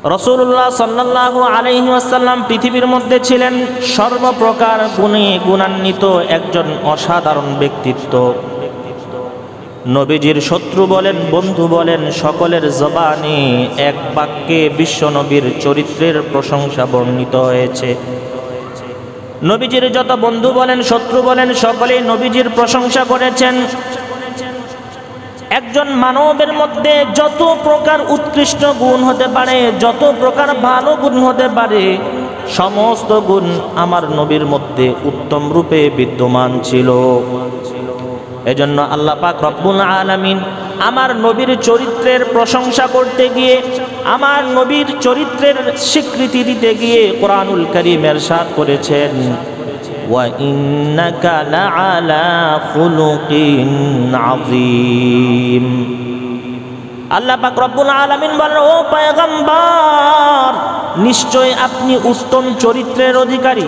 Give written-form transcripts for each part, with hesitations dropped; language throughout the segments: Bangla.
রাসূলুল্লাহ সাল্লাল্লাহু আলাইহি ওয়াসাল্লাম পৃথিবীর মধ্যে ছিলেন সর্বপ্রকার গুণে গুণান্বিত একজন অসাধারণ ব্যক্তিত্ব। নবীজির শত্রু বলেন, বন্ধু বলেন, সকলের জবানে এক বাক্যে বিশ্বনবীর চরিত্রের প্রশংসা বর্ণিত হয়েছে। নবীজির যত বন্ধু বলেন, শত্রু বলেন, সকলেই নবীজির প্রশংসা করেছেন। একজন মানবের মধ্যে যত প্রকার উৎকৃষ্ট গুণ হতে পারে, যত প্রকার ভালো গুণ হতে পারে, সমস্ত গুণ আমার নবীর মধ্যে উত্তম রূপে বিদ্যমান ছিল। এজন্য আল্লাহ পাক রব্বুল আলামিন আমার নবীর চরিত্রের প্রশংসা করতে গিয়ে, আমার নবীর চরিত্রের স্বীকৃতি দিতে গিয়ে কোরআনুল কারীম ইরশাদ করেছেন, ওয়া ইন্নাকা লাআলা খুলুকিন আযীম। আল্লাহ পাক রব্বুল আলামিন বলেন, ও পয়গম্বর, নিশ্চয় আপনি উত্তম চরিত্রের অধিকারী।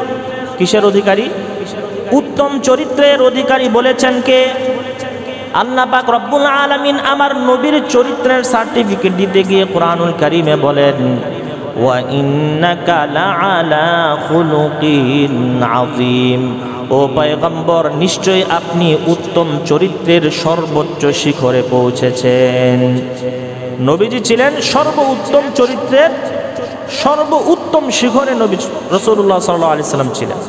কিসের অধিকারী? উত্তম চরিত্রের অধিকারী। বলেছেন কে? আল্লাহ পাক রব্বুল আলামিন আমার নবীর চরিত্রের সার্টিফিকেট দিতে গিয়ে কোরআনুল কারীমে বলেন, ওয়া ইন্নাকা লাআলা খুলুকিন আযীম। ও পয়গম্বর, নিশ্চয় আপনি উত্তম চরিত্রের সর্বোচ্চ শিখরে পৌঁছেছেন। নবীজি ছিলেন সর্বোত্তম চরিত্রের সর্বোত্তম শিখরে নবী রাসূলুল্লাহ সাল্লাল্লাহু আলাইহি সাল্লাম ছিলেন।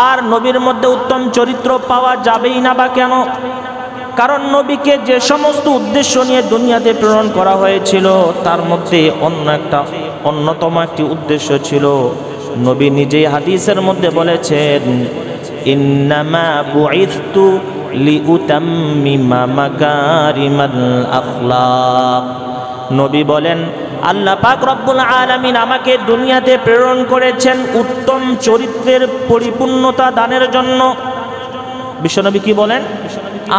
আর নবীর মধ্যে উত্তম চরিত্র পাওয়া যাবেই না বা কেন? কারণ নবীকে যে সমস্ত উদ্দেশ্য নিয়ে দুনিয়াতে প্রেরণ করা হয়েছিল, তার মধ্যে অন্যতম একটি উদ্দেশ্য ছিল, নবী নিজেই হাদিসের মধ্যে বলেছেন, ইন্নামা বুইথতু লিউতাম্মিমা মাকারিমাল আখলাক। নবী বলেন, আল্লাহ পাক রব্বুল আলামিন আমাকে দুনিয়াতে প্রেরণ করেছেন উত্তম চরিত্রের পরিপূর্ণতা দানের জন্য। বিশ্বনবী কি বলেন?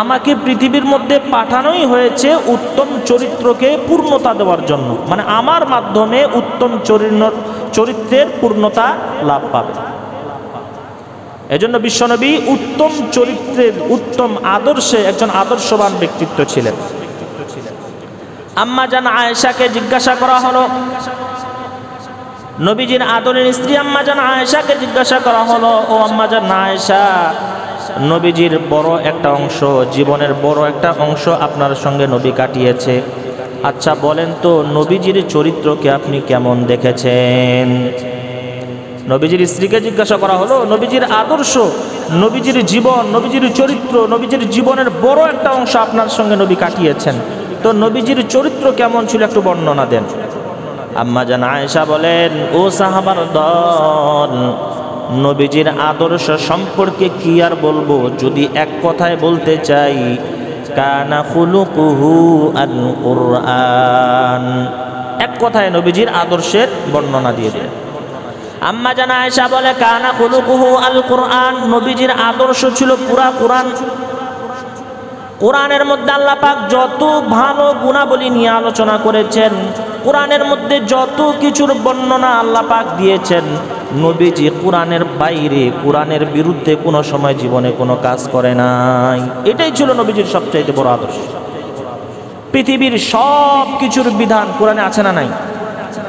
আমাকে পৃথিবীর মধ্যে পাঠানোই হয়েছে উত্তম চরিত্রকে পূর্ণতা দেওয়ার জন্য, মানে আমার মাধ্যমে উত্তম চরিত্রের পূর্ণতা লাভ পাবে। এজন্য বিশ্বনবী উত্তম চরিত্রের, উত্তম আদর্শে একজন আদর্শবান ব্যক্তিত্ব ছিলেন। আম্মা জান আয়েশাকে জিজ্ঞাসা করা হলো, নবীজির আদরের স্ত্রী আম্মা জান আয়েশাকে জিজ্ঞাসা করা হলো, ও আম্মা জান আয়েশা, নবীজির বড় একটা অংশ, জীবনের বড় একটা অংশ আপনার সঙ্গে নবী কাটিয়েছে, আচ্ছা বলেন তো নবীজির চরিত্রকে আপনি কেমন দেখেছেন? নবীজির স্ত্রীকে জিজ্ঞাসা করা হলো, নবীজির আদর্শ, নবীজির জীবন, নবীজির চরিত্র, নবীজির জীবনের বড় একটা অংশ আপনার সঙ্গে নবী কাটিয়েছেন, তো নবীজির চরিত্র কেমন ছিল একটু বর্ণনা দেন। আম্মা জান আয়েশা বলেন, ও সাহাবার দল, নবীজির আদর্শ সম্পর্কে কি আর বলবো, যদি এক কথায় বলতে চাই, কানা খুলুকুহু আল কুরআন। এক কথায় নবীজির আদর্শের বর্ণনা দিয়ে দেন। আম্মা জান আয়েশা বলে, কানা খুলুকুহু আল কুরআন, নবীজির আদর্শ ছিল পুরা কুরআন। কোরআনের মধ্যে আল্লাহ পাক যত ভালো গুণাবলী নিয়ে আলোচনা করেছেন, কোরআনের মধ্যে যত কিছুর বর্ণনা আল্লাহ পাক দিয়েছেন, নবীজি কোরআনের বাইরে, কোরআনের বিরুদ্ধে কোনো সময় জীবনে কোনো কাজ করে নাই। এটাই ছিল নবীজির সবচাইতে বড় আদর্শ। পৃথিবীর সব কিছুর বিধান কোরআনে আছে না নাই?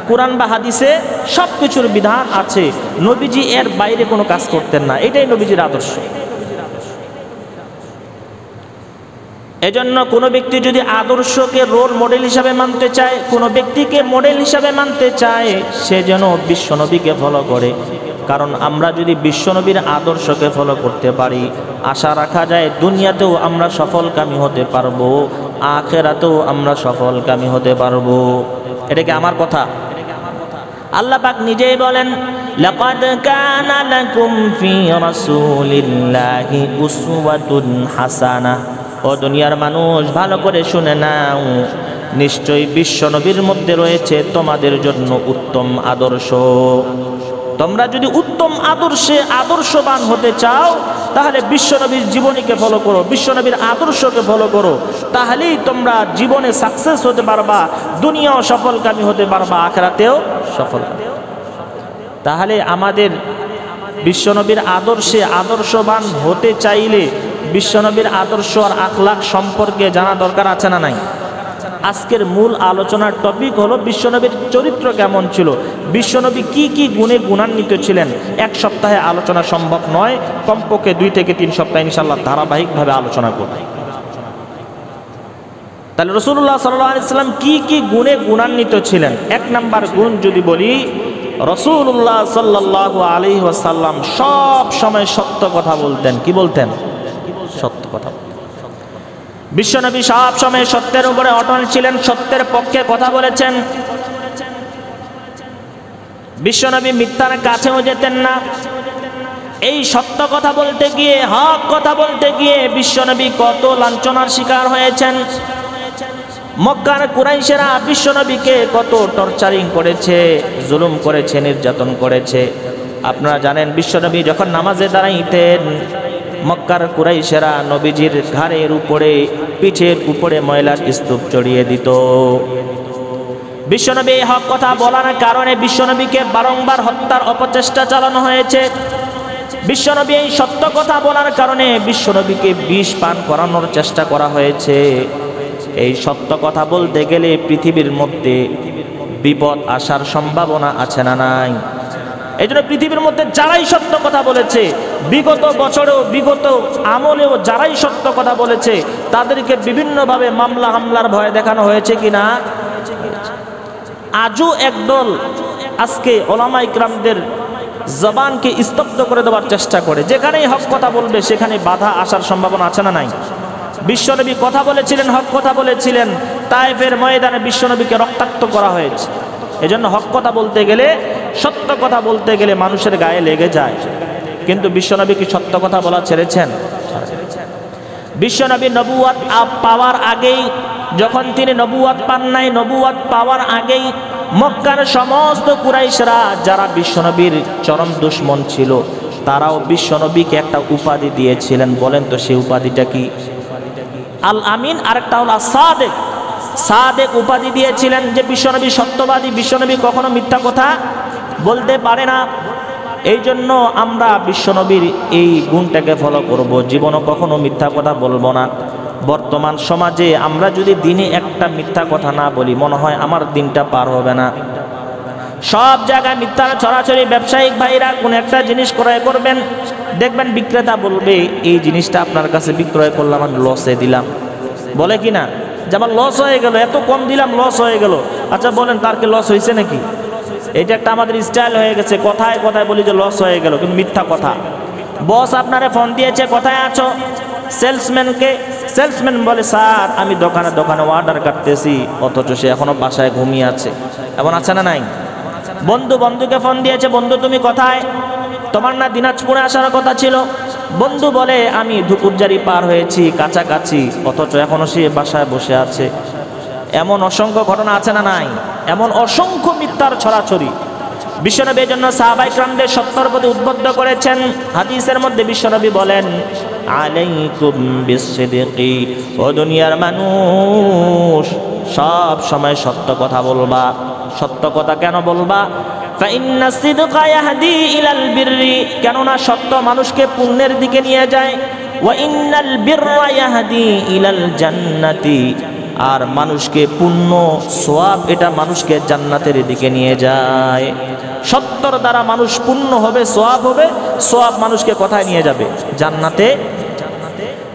কোরআন বা হাদিসে সব কিছুর বিধান আছে, নবীজি এর বাইরে কোনো কাজ করতেন না। এটাই নবীজির আদর্শ। এজন্য কোনো ব্যক্তি যদি আদর্শকে রোল মডেল হিসাবে মানতে চায়, কোনো ব্যক্তিকে মডেল হিসাবে মানতে চায়, সে যেন বিশ্বনবীকে ফলো করে। কারণ আমরা যদি বিশ্বনবীর আদর্শকে ফলো করতে পারি, আশা রাখা যায় দুনিয়াতেও আমরা সফলকামী হতে পারবো, আখিরাতেও আমরা সফলকামী হতে পারবো। এটা কি আমার কথা? আল্লাহ পাক নিজেই বলেন, লাকাদ কানা লাকুম ফি রাসূলিল্লাহি উসওয়াতুন হাসানাহ। ও দুনিয়ার মানুষ, ভালো করে শুনে নাও, নিশ্চয়ই বিশ্বনবীর মধ্যে রয়েছে তোমাদের জন্য উত্তম আদর্শ। তোমরা যদি উত্তম আদর্শে আদর্শবান হতে চাও, তাহলে বিশ্বনবীর জীবনীকে ফলো করো, বিশ্বনবীর আদর্শকে ফলো করো, তাহলেই তোমরা জীবনে সাকসেস হতে পারবা, দুনিয়াও সফলকামী হতে পারবা, আখিরাতেও সফলকামী। তাহলে আমাদের বিশ্বনবীর আদর্শে আদর্শবান হতে চাইলে বিশ্বনবীর আদর্শ আর আখলাক সম্পর্কে জানা দরকার আছে না নাই? আজকের মূল আলোচনার টপিক হলো বিশ্বনবীর চরিত্র কেমন ছিল, বিশ্বনবী কি কি গুণে গুণান্বিত ছিলেন। এক সপ্তাহে আলোচনা সম্ভব নয়, কমপক্ষে 2 থেকে 3 সপ্তাহ ইনশাআল্লাহ ধারাবাহিকভাবে আলোচনা করব। তাহলে রাসূলুল্লাহ সাল্লাল্লাহু আলাইহি সাল্লাম কি কি গুণে গুণান্বিত ছিলেন। 1 নাম্বার গুণ যদি বলি, রাসূলুল্লাহ সাল্লাল্লাহু আলাইহি ওয়াসাল্লাম সব সময় সত্য কথা বলতেন। কি বলতেন? সত্য কথা। বিশ্বনবী সব সময় সত্যের উপরে অটল ছিলেন, সত্যের পক্ষে কথা বলেছেন। বিশ্বনবী মিথ্যার কাছেও যেতেন না। এই সত্য কথা বলতে গিয়ে, হক কথা বলতে গিয়ে বিশ্বনবী কত লাঞ্ছনার শিকার হয়েছেন। মক্কার কুরাইশেরা বিশ্বনবীকে কত টর্চারিং করেছে, জুলুম করেছে, নির্যাতন করেছে। আপনারা জানেন বিশ্বনবী যখন নামাজে দাঁড়াইতেন, মক্কার কুরাইশেরা নবীজির ঘাড়ের উপরে, পিঠের উপরে ময়লার স্তূপ চড়িয়ে দিত। বিশ্বনবী হক কথা বলার কারণে বিশ্বনবীকে বারংবার হত্যার অপচেষ্টা চালানো হয়েছে। বিশ্বনবী এই সত্য কথা বলার কারণে বিশ্বনবীকে বিষ পান করানোর চেষ্টা করা হয়েছে। এই সত্য কথা বলতে গেলে পৃথিবীর মধ্যে বিপদ আসার সম্ভাবনা আছে না নাই? এই জন্য পৃথিবীর মধ্যে যারাই সত্য কথা বলেছে, বিগত বছরেও বিগত আমলেও যারাই সত্য কথা বলেছে, তাদেরকে বিভিন্নভাবে মামলা হামলার ভয় দেখানো হয়েছে কিনা? আজও একদল আজকে ওলামা ইকরামদের জবানকে স্তব্ধ করে দেওয়ার চেষ্টা করে। যেখানেই হক কথা বলবে সেখানে বাধা আসার সম্ভাবনা আছে না নাই? বিশ্বনবী কথা বলেছিলেন, হক কথা বলেছিলেন, তায়েফের ময়দানে বিশ্বনবীকে রক্তাক্ত করা হয়েছে। এজন্য হক কথা বলতে গেলে, সত্য কথা বলতে গেলে মানুষের গায়ে লেগে যায়। কিন্তু বিশ্বনবী কি সত্য কথা বলা ছেড়েছেন? বিশ্বনবী নবুয়ত পাওয়ার আগেই, যখন তিনি নবুয়ত পান নাই, নবুয়ত পাওয়ার আগেই মক্কার সমস্ত কুরাইশরা যারা বিশ্বনবীর চরম দুশমন ছিল, তারাও বিশ্বনবীকে একটা উপাধি দিয়েছিলেন। বলেন তো সেই উপাধিটা কি? আল আমিন, আরেকটা হলো সাদেক। সাদেক উপাধি দিয়েছিলেন যে বিশ্বনবী সত্যবাদী, বিশ্বনবী কখনো মিথ্যা কথা বলতে পারে না। এই জন্য আমরা বিশ্বনবীর এই গুণটাকে ফলো করব, জীবনও কখনো মিথ্যা কথা বলবো না। বর্তমান সমাজে আমরা যদি দিনে একটা মিথ্যা কথা না বলি, মনে হয় আমার দিনটা পার হবে না। সব জায়গায় মিথ্যার ছড়াছড়ি। ব্যবসায়িক ভাইরা কোন একটা জিনিস ক্রয় করবেন, দেখবেন বিক্রেতা বলবে এই জিনিসটা আপনার কাছে বিক্রয় করলাম, আমি লসে দিলাম। বলে কি না যে আমার লস হয়ে গেল, এত কম দিলাম, লস হয়ে গেল। আচ্ছা বলেন, তার কি লস হয়েছে নাকি? এটা একটা আমাদের স্টাইল হয়ে গেছে, কথায় কথায় বলি যে লস হয়ে গেল, কিন্তু মিথ্যা কথা। বস আপনারে ফোন দিয়েছে, কোথায় আছো? সেলসম্যানকে, সেলসম্যান বলে স্যার আমি দোকানে দোকানে অর্ডার কাটতেছি, অথচ সে এখনো বাসায় ঘুমিয়ে আছে। এমন আছে না নাই? বন্ধু বন্ধুকে ফোন দিয়েছে, বন্ধু তুমি কোথায়? তোমার না দিনাজপুরে আসার কথা ছিল। বন্ধু বলে আমি ধুপুরজারি পার হয়েছি, কাছাকাছি, অথচ এখনো সে বাসায় বসে আছে। এমন অসংখ্য ঘটনা আছে না নাই? এমন অসংখ্য মিথ্যার ছড়াছড়ি। বিশ্বনবী এর জন্য সাহাবায়ে কিরামদের সত্যের প্রতি উদ্বুদ্ধ করেছেন। হাদিসের মধ্যে বিশ্বনবী বলেন, আলাইকুম বিসসিদকি, ও দুনিয়ার মানুষ সব সময় সত্য কথা বলবা। সত্য কথা কেন বলবা? ফাইন্না সিদকা ইয়াহদি ইলাল বিররি, কেননা সত্য মানুষকে পুণ্যের দিকে নিয়ে যায়। ওয়া ইন্নাল বিররা ইয়াহদি ইলাল জান্নাতি, আর মানুষকে পুণ্য সওয়াব এটা মানুষকে জান্নাতের দিকে নিয়ে যায়। সত্যর দ্বারা মানুষ পুণ্য হবে, সওয়াব হবে, সওয়াব মানুষকে কোথায় নিয়ে যাবে? জান্নাতে।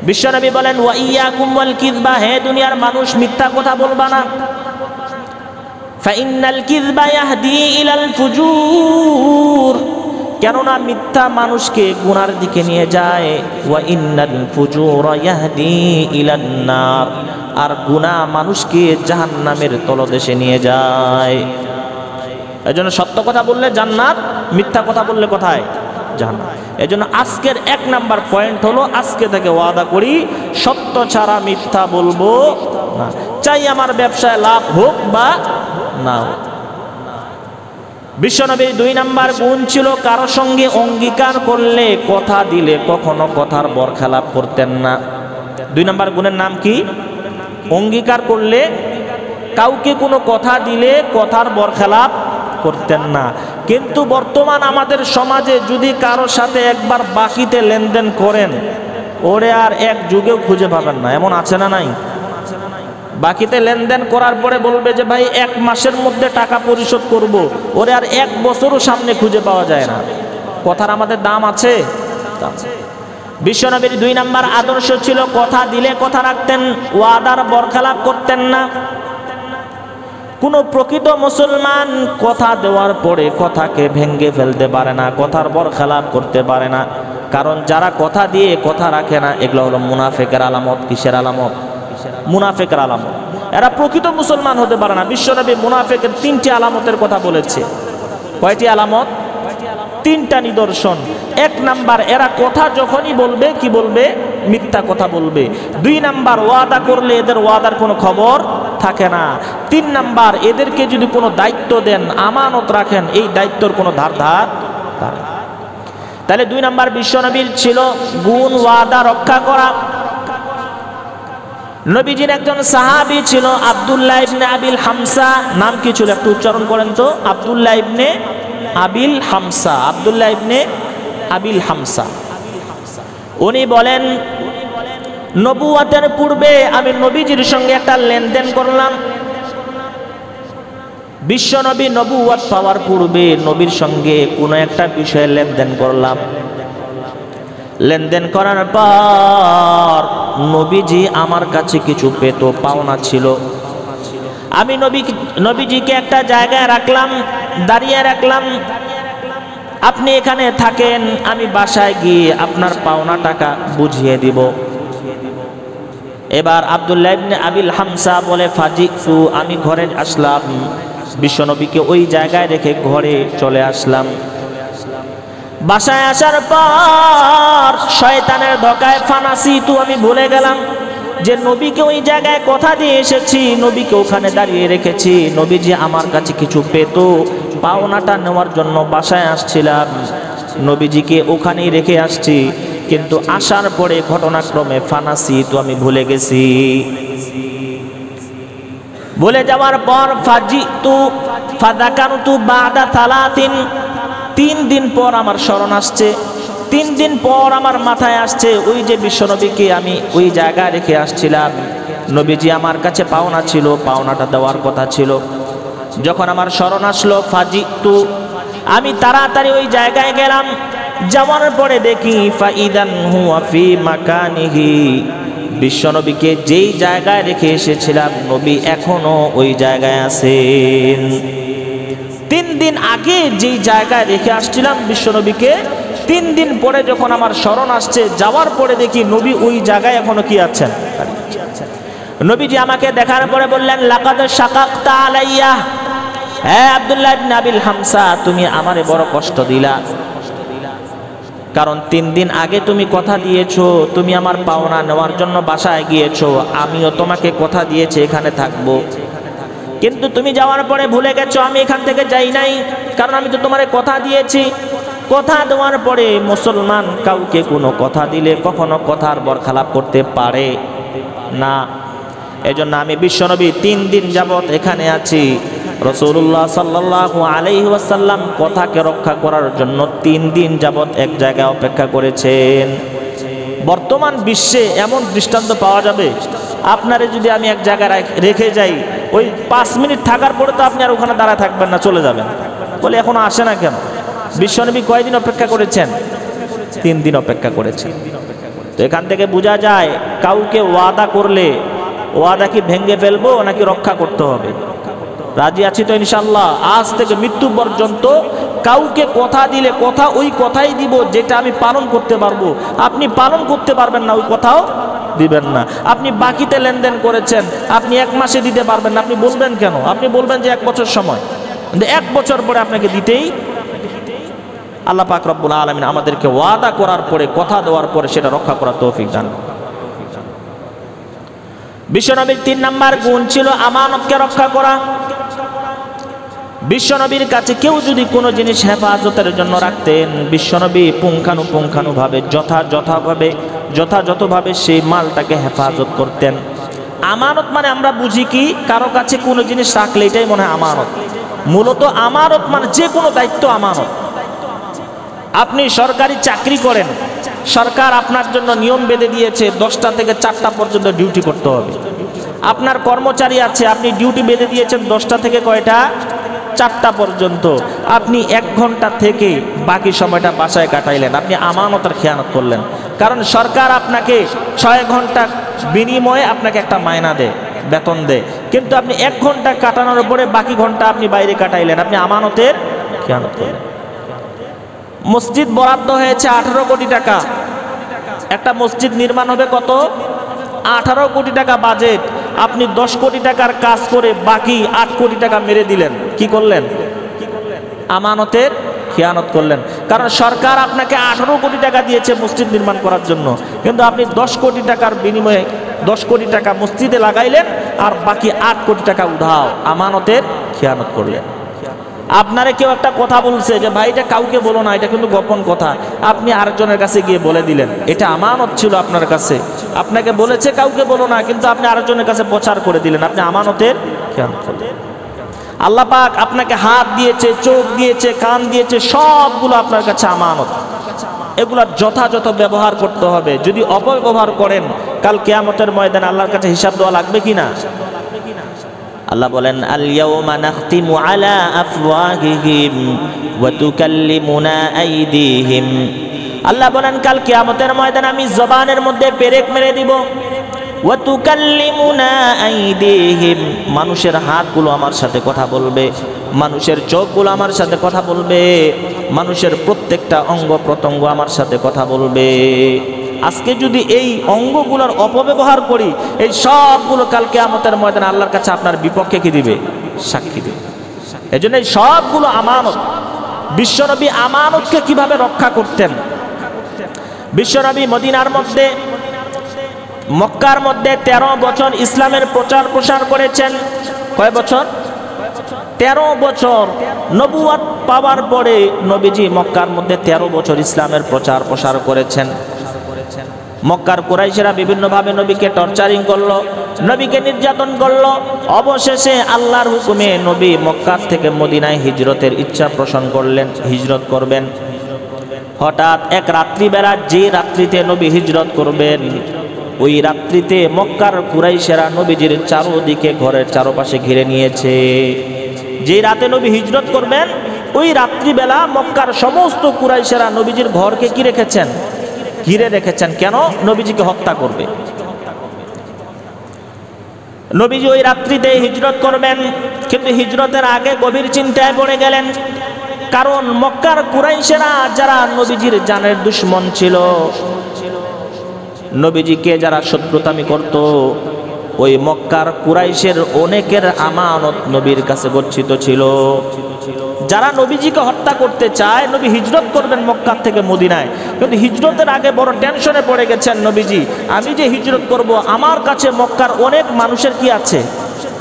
বিশ্বনবী বলেন, ওয়া ইয়াকুম ওয়াল কিযবা, হে দুনিয়ার মানুষ মিথ্যা কথা বলবা না। ফাইন্নাল কিযবা ইয়াহদি ইলাল ফুজুর, কেননা মিথ্যা মানুষকে গুনার দিকে নিয়ে যায়। ওয়া ইন্নাল ফুজুরা ইয়াহদি ইলান নার, আর গুনাহ মানুষকে জাহান্নামের তলদেশে নিয়ে যায়। এজন্য সত্য কথা বললে জান্নাত, মিথ্যা কথা বললে কোথায়? জাহান্নাম। এজন্য আজকের 1 নাম্বার পয়েন্ট হলো, আজকে থেকে ওয়াদা করি সত্য ছাড়া মিথ্যা বলবো না, চাই আমার ব্যবসায় লাভ হোক বা না হোক। বিশ্বনবীর 2 নাম্বার গুণ ছিল, কারো সঙ্গে অঙ্গীকার করলে, কথা দিলে কখনো কথার বরখেলাপ করতেন না। 2 নাম্বার গুণের নাম কি? অঙ্গীকার করলে, কাউকে কোনো কথা দিলে কথার বরখেলাপ করতেন না। কিন্তু বর্তমান আমাদের সমাজে যদি কারোর সাথে একবার বাকিতে লেনদেন করেন, ওরে আর এক যুগেও খুঁজে পাবেন না। এমন আছে না নাই? বাকিতে লেনদেন করার পরে বলবে যে ভাই 1 মাসের মধ্যে টাকা পরিশোধ করব, ওরে আর 1 বছরও সামনে খুঁজে পাওয়া যায় না। কথার আমাদের দাম আছে? বিশ্বনবীর 2 নাম্বার আদর্শ ছিল কথা দিলে কথা রাখতেন, ওয়াদার বরখেলাপ করতেন না। কোনো প্রকৃত মুসলমান কথা দেওয়ার পরে কথাকে ভেঙে ফেলতে পারে না, কথার বরখেলাপ করতে পারে না। কারণ যারা কথা দিয়ে কথা রাখে না, এগুলো হলো মুনাফিকের আলামত। কিসের আলামত? মুনাফিকের আলামত। এরা প্রকৃত মুসলমান হতে পারে না। বিশ্বনবী মুনাফিকের 3টি আলামতের কথা বলেছে। কয়টি আলামত? 3টা নিদর্শন। 1 নাম্বার, এরা কথা যখনই বলবে কি বলবে? মিথ্যা কথা বলবে। 2 নাম্বার, ওয়াদা করলে এদের ওয়াদার কোনো খবর থাকে না। 3 নাম্বার, এদেরকে যদি কোনো দায়িত্ব দেন, আমানত রাখেন, এই দায়িত্বর কোনো ধার তাহলে 2 নাম্বার বিশ্বনবীর ছিল গুণ ওয়াদা রক্ষা করা। নবীজির একজন সাহাবী ছিল আব্দুল্লাহ ইবনে আবিল হামসা। নাম কি ছিল একটু উচ্চারণ করেন তো? আব্দুল্লাহ ইবনে আবিল হামসা। আব্দুল্লাহ ইবনে আবিল হামসা। উনি বলেন, নবুয়তের পূর্বে আমি নবীজির সঙ্গে একটা লেনদেন করলাম। বিশ্বনবী নবুয়ত পাওয়ার পূর্বে নবীর সঙ্গে কোনো একটা বিষয়ে লেনদেন করলাম। লেনদেন করার পর নবীজি আমার কাছে কিছু পেত, পাওনা ছিল। আমি নবীজিকে একটা জায়গায় রাখলাম, দাঁড়িয়ে রাখলাম, আপনি এখানে থাকেন, আমি বাসায় গিয়ে আপনার পাওনা টাকা বুঝিয়ে দিব। এবার আব্দুল্লাহ ইবনে আবিল হামসা বলে, ফাজিতু, আমি ঘরে আসলাম। বিশ্বনবীকে ওই জায়গায় রেখে ঘরে চলে আসলাম। বাসায় আসার পর শয়তানের ধোঁকায় ফানাসিতু, আমি ভুলে গেলাম যে নবীকে ওই জায়গায় কথা দিয়ে এসেছি, নবীকে ওখানে দাঁড়িয়ে রেখেছি। নবীজি আমার কাছে কিছু পেত, পাওনাটা নেওয়ার জন্য বাসায় আসছিলাম, নবীজিকে ওখানেই রেখে আসছি। কিন্তু আসার পরে ঘটনাক্রমে ফানাসিতু, আমি ভুলে গেছি। ভুলে যাওয়ার পর ফাজিতু ফাযাকারতু বাদা 3 দিন পর আমার স্মরণ আসছে। 3 দিন পর আমার মাথায় আসছে, ওই যে বিশ্বনবীকে আমি ওই জায়গায় রেখে আসছিলাম, নবীজি আমার কাছে পাওনা ছিল, পাওনাটা দেওয়ার কথা ছিল। যখন আমার স্মরণ আসলো, ফাজিতু, আমি তাড়াতাড়ি ওই জায়গায় গেলাম। যাওয়ার পরে দেখি ফাইদান হুয়া ফি মাকানিহি, বিশ্বনবীকে যেই জায়গায় রেখে এসেছিলাম নবী এখনো ওই জায়গায় আছেন। 3 দিন আগে যেই জায়গায় রেখে আসছিলাম বিশ্বনবীকে, 3 দিন পরে যখন আমার স্মরণ আসছে, যাওয়ার পরে দেখি নবী ওই জায়গায় এখনো কি আছেন। নবীজি আমাকে দেখার পরে বললেন, লাকাদ শাকাকতা আলাইয়া, হ্যাঁ আব্দুল্লাহ ইবনে আবিল হামসা, তুমি আমারে বড় কষ্ট দিলা। কারণ 3 দিন আগে তুমি কথা দিয়েছো, তুমি আমার পাওনা নেওয়ার জন্য বাসায় গিয়েছো, আমিও তোমাকে কথা দিয়েছি এখানে থাকবো, কিন্তু তুমি যাওয়ার পরে ভুলে গেছো আমি এখান থেকে যাই নাই। কারণ আমি তো তোমারে কথা দিয়েছি। কথা দেওয়ার পরে মুসলমান কাউকে কোনো কথা দিলে কখনো কথার বরখেলাপ করতে পারে না। এজন্য আমি বিশ্বনবী 3 দিন যাবত এখানে আছি। রাসূলুল্লাহ সাল্লাল্লাহু আলাইহি ওয়াসাল্লাম কথাকে রক্ষা করার জন্য 3 দিন যাবত এক জায়গায় অপেক্ষা করেছেন। বর্তমান বিশ্বে এমন দৃষ্টান্ত পাওয়া যাবে, আপনারে যদি আমি এক জায়গায় রেখে যাই, ওই 5 মিনিট থাকার পরে তো আপনি আর ওখানে দাঁড়ায় থাকবেন না, চলে যাবেন। বলে এখনো আসে না কেন? বিশ্বনবী কয়দিন অপেক্ষা করেছেন? 3 দিন অপেক্ষা করেছেন। তো এখান থেকে বোঝা যায় কাউকে ওয়াদা করলে ওয়াদা কি ভেঙে ফেলবো নাকি রক্ষা করতে হবে? রাজি আছি তো ইনশাআল্লাহ? আজ থেকে মৃত্যু পর্যন্ত কাউকে কথা দিলে কথা ওই কথাই দিব যেটা আমি পালন করতে পারবো। আপনি পালন করতে পারবেন না, ওই কথাও দিবেন না। আপনি বাকিতে লেনদেন করেছেন, আপনি 1 মাসে দিতে পারবেন না, আপনি বলবেন কেন? আপনি বলবেন যে 1 বছর সময়, কিন্তু 1 বছর পরে আপনাকে দিতেই। আল্লাহ পাক রব্বুল আলামিন আমাদেরকে ওয়াদা করার পরে, কথা দেওয়ার পরে সেটা রক্ষা করার তৌফিক দান। বিশ্বনবীর 3 নাম্বার গুণ ছিল আমানতকে রক্ষা করা। বিশ্বনবীর কাছে কেউ যদি কোনো জিনিস হেফাজতের জন্য রাখতেন, বিশ্বনবী পুঙ্খানুপুঙ্খানুভাবে যথাযথভাবে সেই মালটাকে হেফাজত করতেন। আমানত মানে আমরা বুঝি কি, কারো কাছে কোনো জিনিস রাখলে এটাই মনে হয় আমানত। মূলত আমানত মানে যে কোনো দায়িত্ব আমানত। আপনি সরকারি চাকরি করেন, সরকার আপনার জন্য নিয়ম বেঁধে দিয়েছে 10টা থেকে 4টা পর্যন্ত ডিউটি করতে হবে। আপনার কর্মচারী আছে, আপনি ডিউটি বেঁধে দিয়েছেন 10টা থেকে কয়টা? 4টা পর্যন্ত। আপনি 1 ঘন্টা থেকে বাকি সময়টা বাসায় কাটাইলেন, আপনি আমানতের খেয়ানত করলেন। কারণ সরকার আপনাকে 6 ঘন্টা বিনিময়ে আপনাকে একটা মায়না দেয়, বেতন দেয়, কিন্তু আপনি 1 ঘন্টা কাটানোর পরে বাকি ঘন্টা আপনি বাইরে কাটাইলেন, আপনি আমানতের খেয়ানত করলেন। মসজিদ বরাদ্দ হয়েছে 18 কোটি টাকা, একটা মসজিদ নির্মাণ হবে কত? 18 কোটি টাকা বাজেট। আপনি 10 কোটি টাকার কাজ করে বাকি 8 কোটি টাকা মেরে দিলেন। কি করলেন? আমানতের খেয়ানত করলেন। কারণ সরকার আপনাকে 18 কোটি টাকা দিয়েছে মসজিদ নির্মাণ করার জন্য, কিন্তু আপনি 10 কোটি টাকার বিনিময়ে 10 কোটি টাকা মসজিদে লাগাইলেন আর বাকি 8 কোটি টাকা উধাও, আমানতের খেয়ানত করলেন। আপনারে কেউ একটা কথা বলছে যে ভাই এটা কাউকে বলো না, এটা কিন্তু গোপন কথা, আপনি আরেকজনের কাছে গিয়ে বলে দিলেন, এটা আমানত ছিল আপনার কাছে, আপনাকে বলেছে কাউকে বলো না, কিন্তু আপনি আরেকজনের কাছে প্রচার করে দিলেন, আপনি আমানতের খেয়ানত করলেন। আল্লাহ পাক আপনাকে হাত দিয়েছে, চোখ দিয়েছে, কান দিয়েছে, সবগুলো আপনার কাছে আমানত। এগুলার যথাযথ ব্যবহার করতে হবে। যদি অপব্যবহার করেন, কাল কিয়ামতের ময়দানে আল্লাহর কাছে হিসাব দেওয়া লাগবে কিনা? আল্লাহ বলেন, আল ইয়াউমা নাখতিমু আলা আফওয়াহিহিম ওয়া তুকাল্লিমুনা আইদিহিম। আল্লাহ বলেন কাল কিয়ামতের ময়দানে আমি জবানের মধ্যে পেরেক মেরে দিব। ওয়া তুকাল্লিমুনা আইদিহিম, মানুষের হাতগুলো আমার সাথে কথা বলবে, মানুষের চোখগুলো আমার সাথে কথা বলবে, মানুষের প্রত্যেকটা অঙ্গ প্রত্যঙ্গ আমার সাথে কথা বলবে। আজকে যদি এই অঙ্গগুলোর অপব্যবহার করি, এই সবগুলো কাল কিয়ামতের ময়দানে আল্লাহর কাছে আপনার বিপক্ষে কি দিবে? সাক্ষী দিবে। এজন্য এই সবগুলো আমানত। বিশ্বনবী আমানতকে কিভাবে রক্ষা করতেন? বিশ্বনবী মদিনার মধ্যে, মক্কার মধ্যে 13 বছর ইসলামের প্রচার প্রসার করেছেন। কয় বছর? 13 বছর। নবুয়ত পাওয়ার পরে নবীজি মক্কার মধ্যে 13 বছর ইসলামের প্রচার প্রসার করেছেন। মক্কার কুরাইশেরা বিভিন্নভাবে নবীকে টর্চারিং করলো, নবীকে নির্যাতন করলো। অবশেষে আল্লাহর হুকুমে নবী মক্কা থেকে মদিনায় হিজরতের ইচ্ছা পোষণ করলেন, হিজরত করবেন। হঠাৎ এক রাত্রিবেলা, যে রাত্রিতে নবী হিজরত করবেন, ওই রাত্রিতে মক্কার কুরাইশেরা নবীজির চারদিকে ঘরের চারপাশে ঘিরে নিয়েছে। যে রাতে নবী হিজরত করবেন, ওই রাত্রিবেলা মক্কার সমস্ত কুরাইশেরা নবীজির ঘরকে কি রেখেছেন? ঘিরে রেখেছেন। কেন? নবীজিকে হত্যা করবে। নবীজি ওই রাত্রিতে হিজরত করবেন, কিন্তু হিজরতের আগে গভীর চিন্তায় পড়ে গেলেন। কারণ মক্কার কুরাইশেরা যারা নবীজির জানের দুশমন ছিল, নবীজিকে যারা শত্রুতামি করত, ওই মক্কার কুরাইশের অনেকের আমানত নবীর কাছে গচ্ছিত ছিল। যারা নবীজিকে হত্যা করতে চায়, নবী হিজরত করবেন মক্কা থেকে মদিনায়, কিন্তু হিজরতের আগে বড় টেনশনে পড়ে গেছেন নবীজি, আমি যে হিজরত করব, আমার কাছে মক্কার অনেক মানুষের কি আছে?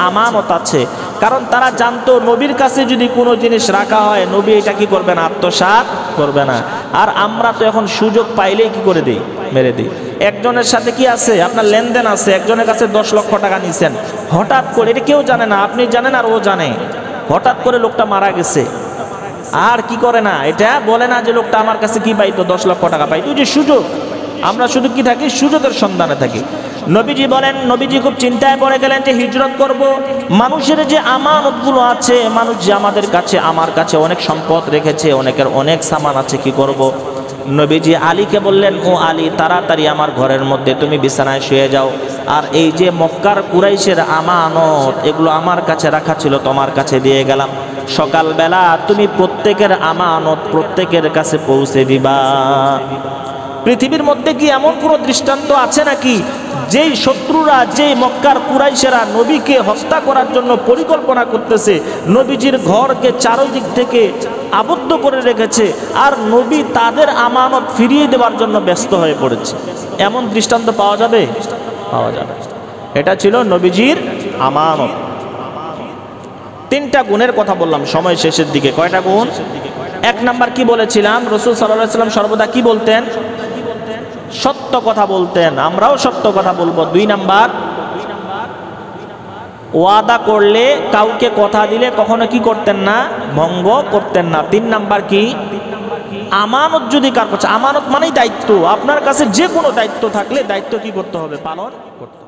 আমানত আছে। কারণ তারা জানতো নবীর কাছে যদি কোনো জিনিস রাখা হয়, নবী এটা কি করবে না? আত্মসাৎ করবে না। আর আমরা তো এখন সুযোগ পাইলেই কি করে দিই? মেরে দিই। একজনের সাথে কি আছে? আপনার লেনদেন আছে, একজনের কাছে 10 লক্ষ টাকা নিছেন, হঠাৎ করে, এটা কেউ জানে না, আপনি জানেন আর ও জানে, হঠাৎ করে লোকটা মারা গেছে, আর কি করে না, এটা বলে না যে লোকটা আমার কাছে কি পাইতো? 10 লক্ষ টাকা পাইতো। যে সুযোগ, আমরা শুধু কি থাকি? সুযোগের সন্ধানে থাকি। নবীজি বলেন, নবীজি খুব চিন্তায় পড়ে গেলেন যে হিজরত করব, মানুষের যে আমানতগুলো আছে, মানুষ যে আমাদের কাছে, আমার কাছে অনেক সম্পদ রেখেছে, অনেকের অনেক সামান আছে, কি করব? নবীজি আলীকে বললেন, ও আলী, তাড়াতাড়ি আমার ঘরের মধ্যে তুমি বিছানায় শুয়ে যাও, আর এই যে মক্কার কুরাইশের আমানত, এগুলো আমার কাছে রাখা ছিল, তোমার কাছে দিয়ে গেলাম, সকালবেলা তুমি প্রত্যেকের আমানত প্রত্যেকের কাছে পৌঁছে দিবা। পৃথিবীর মধ্যে কি এমন কোনো দৃষ্টান্ত আছে নাকি যেই শত্রুরা, যেই মক্কার কুরাইশেরা নবীকে হত্যা করার জন্য পরিকল্পনা করতেছে, নবীজির ঘরকে চারদিক থেকে আবদ্ধ করে রেখেছে, আর নবী তাদের আমানত ফিরিয়ে দেওয়ার জন্য ব্যস্ত হয়ে পড়েছে? এমন দৃষ্টান্ত পাওয়া যাবে? পাওয়া যাবে। এটা ছিল নবীজির আমানত। 3টা গুণের কথা বললাম সময় শেষের দিকে। কয়টা গুণ? 1 নাম্বার কি বলেছিলাম? রাসূল সাল্লাল্লাহু আলাইহি ওয়াসাল্লাম সর্বদা কি বলতেন? সত্য কথা বলতেন। আমরাও সত্য কথা বলবো। 2 নাম্বার, ওয়াদা করলে, কাউকে কথা দিলে কখনো কি করতেন না? ভঙ্গ করতেন না। 3 নাম্বার কি? আমানত যদি কার কাছে, আমানত মানেই দায়িত্ব, আপনার কাছে যে কোনো দায়িত্ব থাকলে দায়িত্ব কি করতে হবে? পালন করতে হবে।